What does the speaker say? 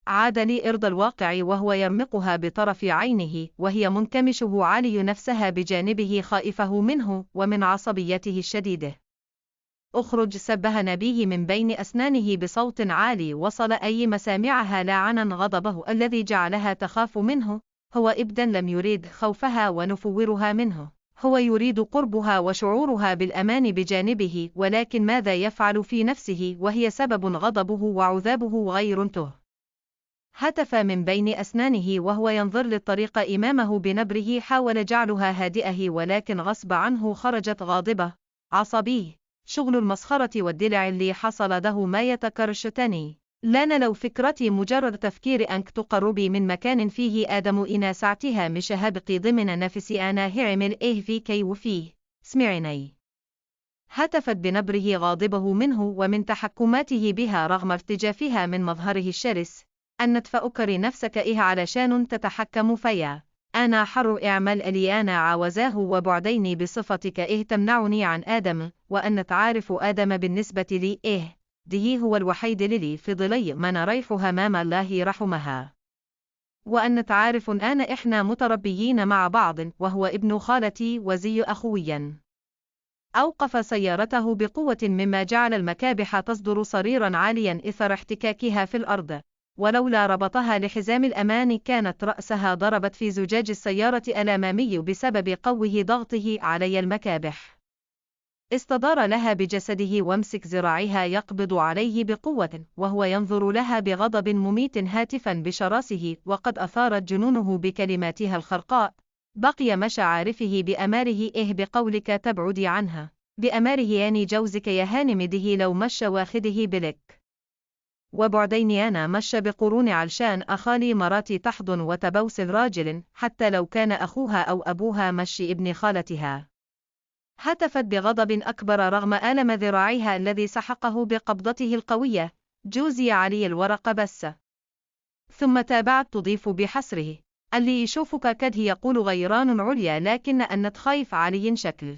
عاد لي إرض الواقع وهو يرمقها بطرف عينه وهي منكمشه علي نفسها بجانبه خائفه منه ومن عصبيته الشديدة. اخرج سبها نبيه من بين أسنانه بصوت عالي وصل أي مسامعها لاعنا غضبه الذي جعلها تخاف منه. هو إبدا لم يريد خوفها ونفورها منه، هو يريد قربها وشعورها بالأمان بجانبه، ولكن ماذا يفعل في نفسه وهي سبب غضبه وعذابه غير ته. هتف من بين أسنانه وهو ينظر للطريق أمامه بنبره، حاول جعلها هادئة ولكن غصب عنه خرجت غاضبة. عصبي، شغل المسخرة والدلع اللي حصل ده ما يتكرشتني. لان لو فكرتي مجرد تفكير أنك تقربي من مكان فيه آدم إنا ساعتها مش هبقي ضمن نفسي أنا هعمل إيه فيكي وفيه. اسمعيني. هتفت بنبره غاضبه منه ومن تحكماته بها رغم ارتجافها من مظهره الشرس. أن تفكري نفسك إيه علشان تتحكم فيا؟ أنا حر، اعمل اللي أنا عاوزاه، وبعديني بصفتك إيه تمنعني عن آدم؟ وأن تعرف آدم بالنسبة لي إيه؟ دي هو الوحيد للي في ظلي من ريحها مام الله رحمها. وأن تعرف أنا إحنا متربيين مع بعض، وهو ابن خالتي وزي أخويا. أوقف سيارته بقوة مما جعل المكابح تصدر صريرا عاليا إثر احتكاكها في الأرض، ولولا ربطها لحزام الأمان كانت رأسها ضربت في زجاج السيارة الأمامي بسبب قوه ضغطه علي المكابح. استدار لها بجسده وامسك ذراعها يقبض عليه بقوة وهو ينظر لها بغضب مميت هاتفا بشراسه، وقد أثارت جنونه بكلماتها الخرقاء. بقي مشى عارفه بأماره إيه بقولك تبعدي عنها؟ بأماره يعني جوزك يا هانم ده لو مشى واخده بلك. وبعدين أنا مشى بقرون علشان أخالي مراتي تحضن وتبوسل راجل حتى لو كان أخوها أو أبوها مشي ابن خالتها. هتفت بغضب أكبر رغم ألم ذراعيها الذي سحقه بقبضته القوية. جوزي علي الورق بس. ثم تابعت تضيف بحسره. اللي يشوفك كده يقول غيران عليا، لكن أن تخايف علي شكل.